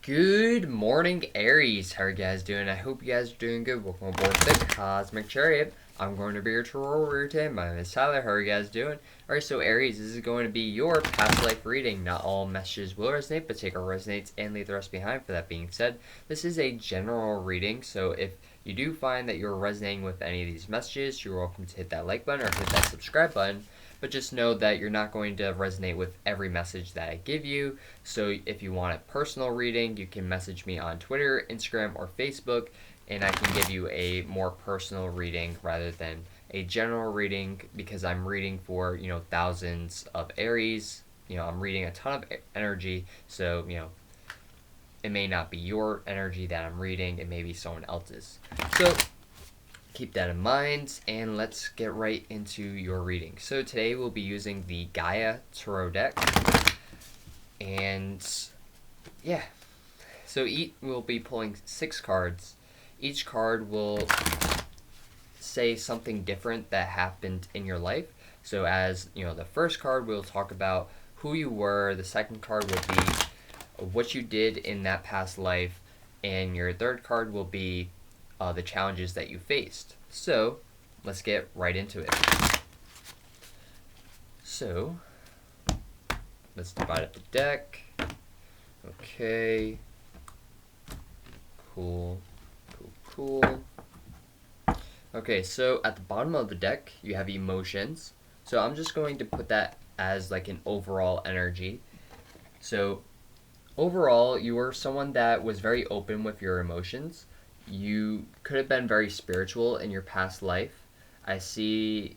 Good morning, Aries. How are you guys doing? I hope you guys are doing good. Welcome aboard the Cosmic Chariot. I'm going to be your tarot reader today. My name is Tyler. How are you guys doing? Alright, so Aries, this is going to be your past life reading. Not all messages will resonate, but take what resonates and leave the rest behind. For that being said, this is a general reading, so if you do find that you're resonating with any of these messages, you're welcome to hit that like button or hit that subscribe button. But just know that you're not going to resonate with every message that I give you. So if you want a personal reading, you can message me on Twitter, Instagram, or Facebook, and I can give you a more personal reading rather than a general reading because I'm reading for, thousands of Aries. I'm reading a ton of energy, so, it may not be your energy that I'm reading, it may be someone else's. So keep that in mind, and let's get right into your reading. So today we'll be using the Gaia Tarot deck, and yeah, so we'll be pulling 6 cards. Each card will say something different that happened in your life. So as the first card we'll talk about who you were, the second card will be what you did in that past life, and your third card will be the challenges that you faced. So let's get right into it. So let's divide up the deck. Okay. Cool. Okay, so at the bottom of the deck, you have emotions. So I'm just going to put that as like an overall energy. So overall, you were someone that was very open with your emotions. You could have been very spiritual in your past life. I see,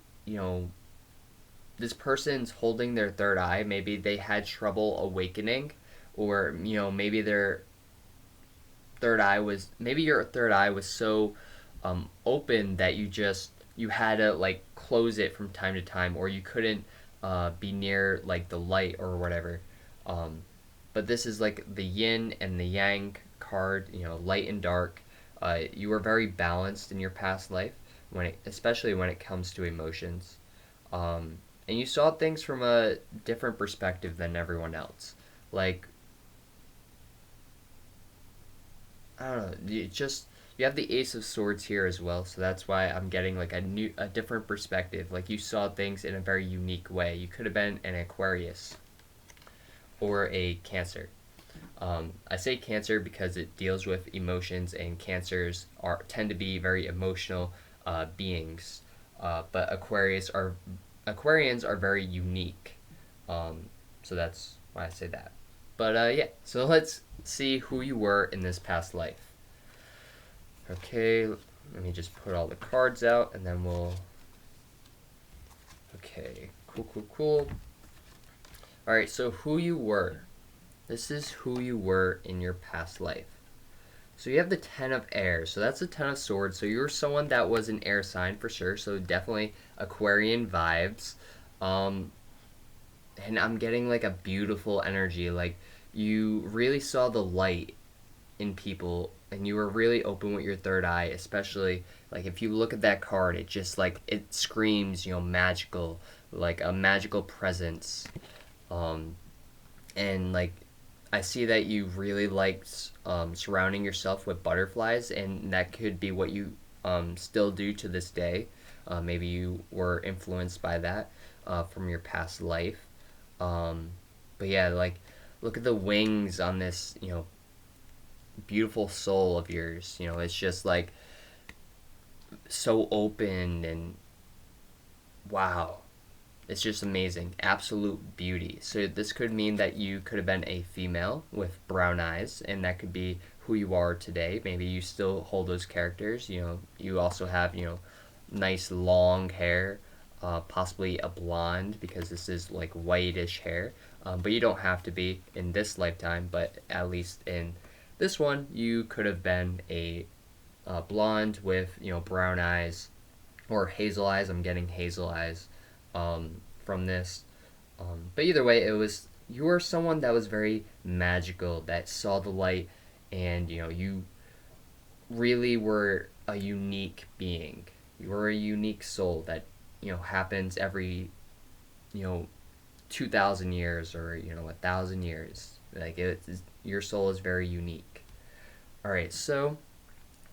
this person's holding their third eye. Maybe they had trouble awakening, or, maybe your third eye was so open that you had to like close it from time to time, or you couldn't be near like the light or whatever. But this is like the yin and the yang card, light and dark. You were very balanced in your past life, especially when it comes to emotions. And you saw things from a different perspective than everyone else. Like, I don't know, you have the Ace of Swords here as well, so that's why I'm getting like a different perspective. Like you saw things in a very unique way. You could have been an Aquarius or a Cancer. I say Cancer because it deals with emotions, and Cancers tend to be very emotional beings. But Aquarians are very unique. So that's why I say that. But yeah, so let's see who you were in this past life. Okay, let me just put all the cards out, and then we'll. Okay, cool. Alright, so who you were. This is who you were in your past life. So you have the Ten of Air. So that's the Ten of Swords. So you're someone that was an air sign for sure. So definitely Aquarian vibes. And I'm getting like a beautiful energy. Like you really saw the light in people, and you were really open with your third eye, especially like if you look at that card, it just like it screams, magical, like a magical presence. And like I see that you really liked surrounding yourself with butterflies, and that could be what you still do to this day. Maybe you were influenced by that from your past life. But yeah, like look at the wings on this, beautiful soul of yours. It's just like so open and wow. It's just amazing. Absolute beauty. So this could mean that you could have been a female with brown eyes, and that could be who you are today. Maybe you still hold those characters. You also have, nice long hair, possibly a blonde because this is like whitish hair. But you don't have to be in this lifetime, but at least in this one, you could have been a blonde with, brown eyes or hazel eyes. I'm getting hazel eyes from this. But either way, you were someone that was very magical, that saw the light, and you really were a unique being. You were a unique soul that happens every you know 2,000 years or 1,000 years. Like your soul is very unique. All right, so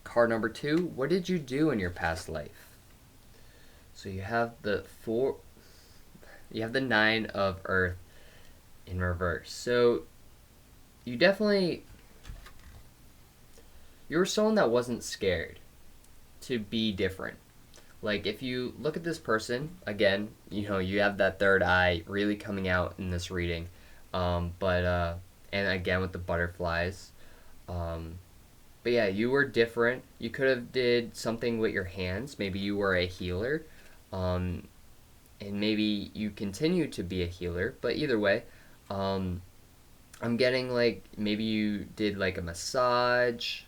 card number 2. What did you do in your past life? So you have the four. You have the 9 of Earth in reverse. So you definitely you were someone that wasn't scared to be different. Like if you look at this person again, you have that third eye really coming out in this reading, but and again with the butterflies, um, but yeah, you were different. You could have did something with your hands. Maybe you were a healer, um, and maybe you continue to be a healer. But either way, um, I'm getting like maybe you did like a massage,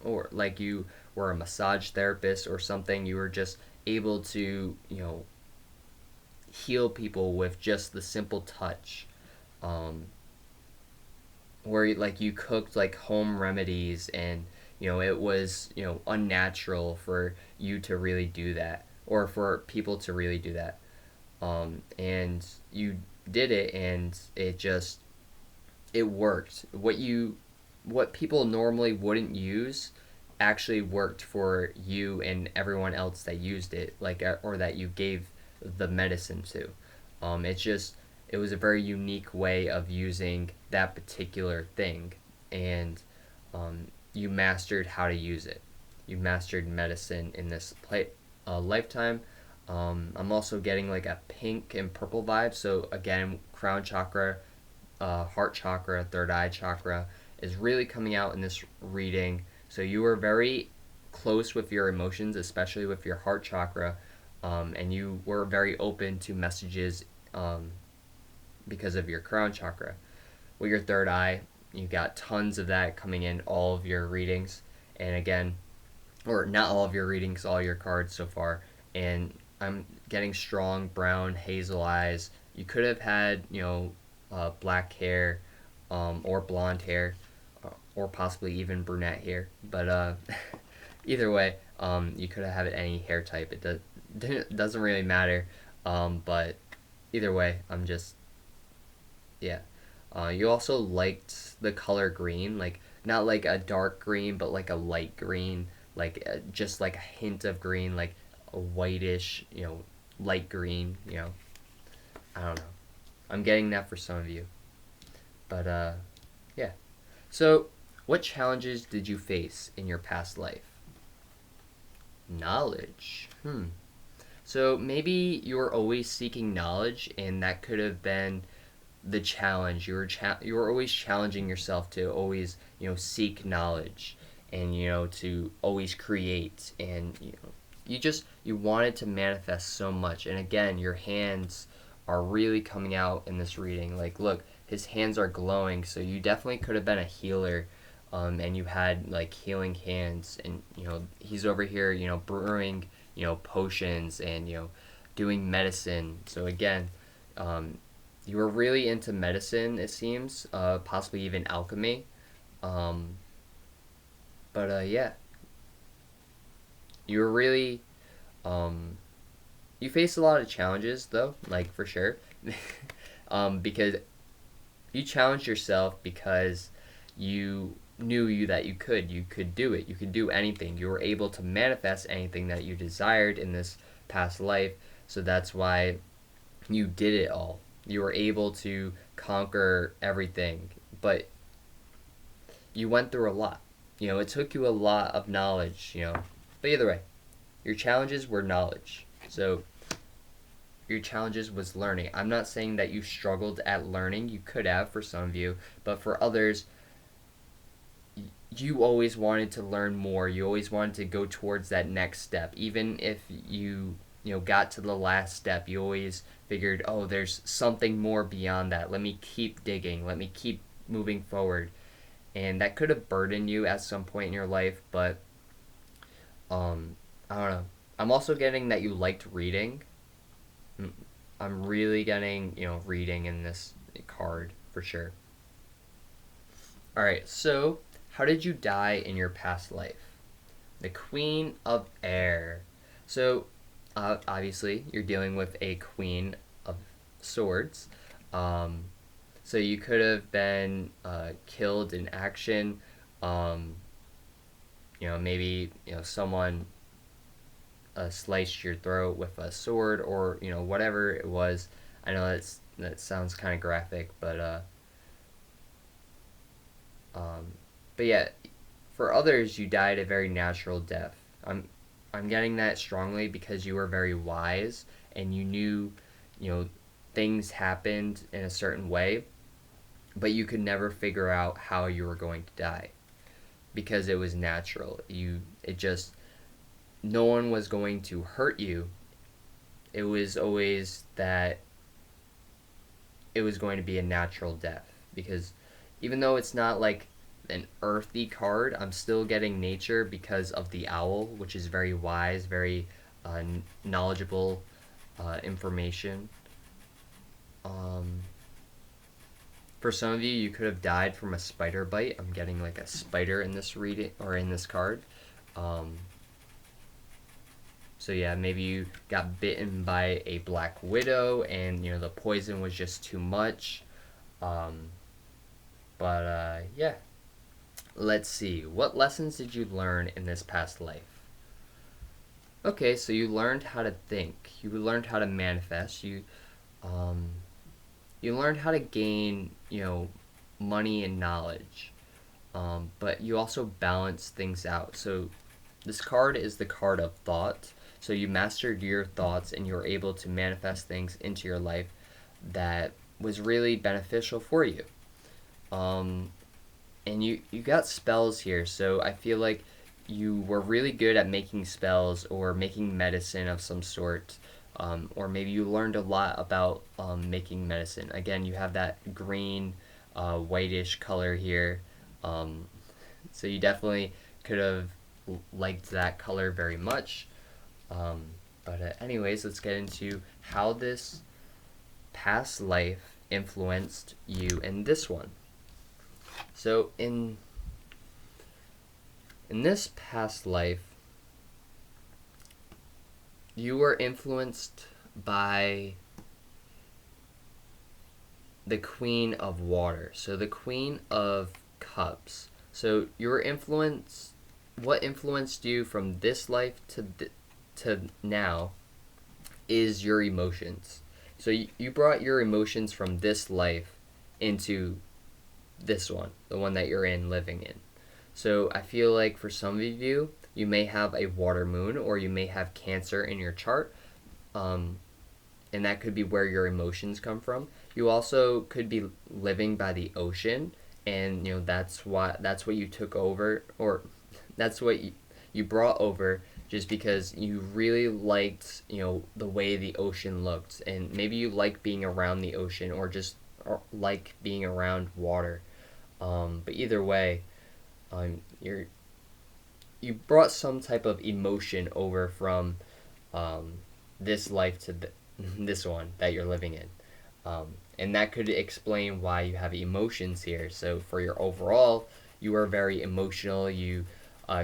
or like you were a massage therapist or something. You were just able to heal people with just the simple touch, um, where like you cooked like home remedies, and it was unnatural for you to really do that, or for people to really do that, and you did it, and it worked. What people normally wouldn't use actually worked for you and everyone else that used it, like, or that you gave the medicine to. It was a very unique way of using that particular thing, and you mastered how to use it. You mastered medicine in this lifetime. I'm also getting like a pink and purple vibe. So again, crown chakra, heart chakra, third eye chakra is really coming out in this reading. So you were very close with your emotions, especially with your heart chakra, and you were very open to messages, because of your crown chakra. With your third eye, you got tons of that coming in all of your readings, and again, or not all of your readings, all your cards so far, and I'm getting strong brown hazel eyes. You could have had black hair, or blonde hair, or possibly even brunette hair. But either way, you could have had any hair type. Doesn't really matter. But either way, yeah. You also liked the color green, like not like a dark green, but like a light green, like just like a hint of green, like a whitish, light green. I don't know. I'm getting that for some of you. But yeah. So, what challenges did you face in your past life? Knowledge. So maybe you were always seeking knowledge, and that could have been the challenge. You were always challenging yourself to always seek knowledge, and to always create, and you wanted to manifest so much. And again, your hands are really coming out in this reading. Like, look, his hands are glowing, so you definitely could have been a healer, and you had like healing hands, and he's over here brewing potions, and doing medicine. So again, you were really into medicine, it seems, possibly even alchemy, um, but yeah, you were really you faced a lot of challenges though, like for sure, because you challenged yourself because you knew that you could do it. You could do anything. You were able to manifest anything that you desired in this past life. So that's why you did it all. You were able to conquer everything, but you went through a lot. It took you a lot of knowledge. But either way, your challenges were knowledge. So your challenges was learning. I'm not saying that you struggled at learning. You could have for some of you, but for others, you always wanted to learn more. You always wanted to go towards that next step. Even if you got to the last step, you always figured, oh, there's something more beyond that. Let me keep digging. Let me keep moving forward. And that could have burdened you at some point in your life, but I don't know. I'm also getting that you liked reading. I'm really getting, reading in this card for sure. All right, so how did you die in your past life? The Queen of Air. So, obviously, you're dealing with a Queen of Swords. Um, So you could have been killed in action. Um, maybe someone sliced your throat with a sword, or whatever it was. I know that sounds kind of graphic, um, but yeah, for others you died a very natural death. I'm getting that strongly because you were very wise and you knew, you know, things happened in a certain way, but you could never figure out how you were going to die because it was natural. It just no one was going to hurt you. It was always that it was going to be a natural death because even though it's not like an earthy card, I'm still getting nature because of the owl, which is very wise, very knowledgeable information. Um, for some of you, you could have died from a spider bite. I'm getting like a spider in this reading or in this card. Um, so yeah, maybe you got bitten by a black widow, and the poison was just too much. Um, yeah, let's see. What lessons did you learn in this past life? Okay, so you learned how to think. You learned how to manifest. Um, you learned how to gain, money and knowledge. But you also balance things out. So this card is the card of thought. So you mastered your thoughts and you were able to manifest things into your life that was really beneficial for you. Um, and you got spells here, so I feel like you were really good at making spells or making medicine of some sort, or maybe you learned a lot about making medicine. Again, you have that green, whitish color here, um, so you definitely could have liked that color very much. Um, anyways, let's get into how this past life influenced you in this one. So in this past life, you were influenced by the Queen of Water. So the Queen of Cups. So your influence, what influenced you from this life to now is your emotions. So you brought your emotions from this life into this one, the one that you're in, living in. So I feel like for some of you, you may have a water moon or you may have Cancer in your chart, um, and that could be where your emotions come from. You also could be living by the ocean, and that's what you took over, or that's what you brought over, just because you really liked the way the ocean looked, and maybe you like being around the ocean or like being around water. But either way, you brought some type of emotion over from um, this life to this one that you're living in. And that could explain why you have emotions here. So for your overall, you are very emotional. You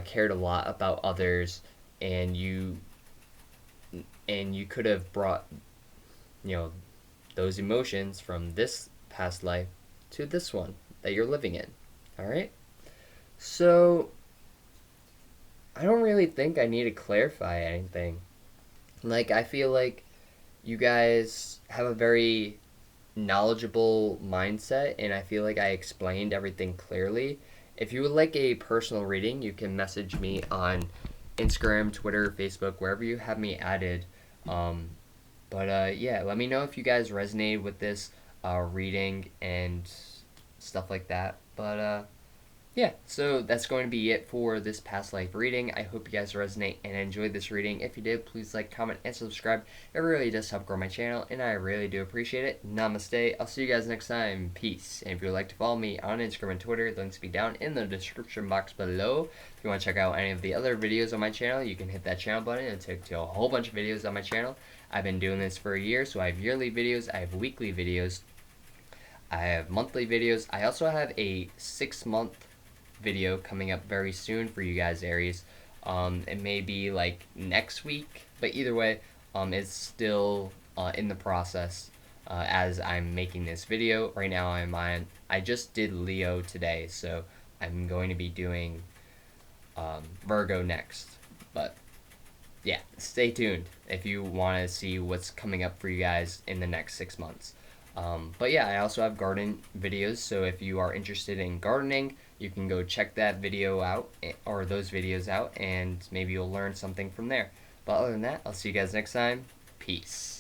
cared a lot about others, and you could have brought you know those emotions from this past life to this one that you're living in. All right. So I don't really think I need to clarify anything. Like, I feel like you guys have a very knowledgeable mindset, and I feel like I explained everything clearly. If you would like a personal reading, you can message me on Instagram, Twitter, Facebook, wherever you have me added. Um, yeah, let me know if you guys resonate with this reading and stuff like that. Yeah, so that's going to be it for this past life reading. I hope you guys resonate and enjoyed this reading. If you did, please like, comment, and subscribe. It really does help grow my channel, and I really do appreciate it. Namaste. I'll see you guys next time. Peace. And if you would like to follow me on Instagram and Twitter, the links will be down in the description box below. If you want to check out any of the other videos on my channel, you can hit that channel button. It'll take you to a whole bunch of videos on my channel. I've been doing this for a year, so I have yearly videos, I have weekly videos, I have monthly videos. I also have a 6-month video coming up very soon for you guys, Aries. It may be like next week, but either way, it's still in the process. as I'm making this video. Right now I just did Leo today, so I'm going to be doing Virgo next. But yeah, stay tuned if you want to see what's coming up for you guys in the next 6 months. But yeah, I also have garden videos, so if you are interested in gardening, you can go check that video out, or those videos out, and maybe you'll learn something from there. But other than that, I'll see you guys next time. Peace.